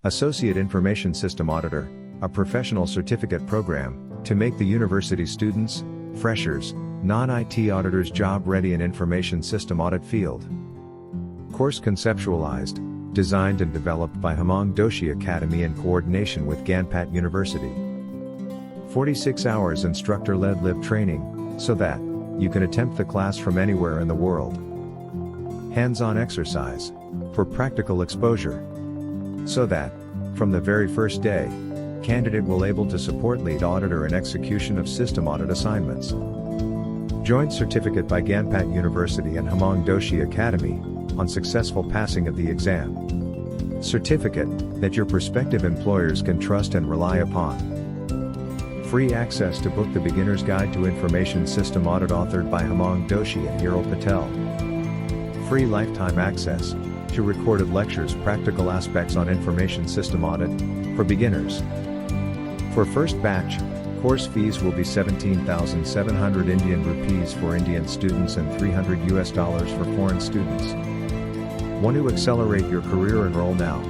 Associate Information System Auditor, a professional certificate program to make the university students, freshers, non-IT auditors job-ready in information system audit field. Course conceptualized, designed and developed by Hemang Doshi Academy in coordination with Ganpat University. 46 hours instructor-led live training, so that you can attempt the class from anywhere in the world. Hands-on exercise, for practical exposure. So that, from the very first day, candidate will able to support lead auditor in execution of system audit assignments. Joint certificate by Ganpat University and Hemang Doshi Academy, on successful passing of the exam. Certificate, that your prospective employers can trust and rely upon. Free access to book The Beginner's Guide to Information System Audit authored by Hemang Doshi and Hero Patel. Free lifetime access to recorded lectures practical aspects on information system audit, for beginners. For first batch, course fees will be 17,700 Indian rupees for Indian students and $300 for foreign students. Want to accelerate your career? Enroll now.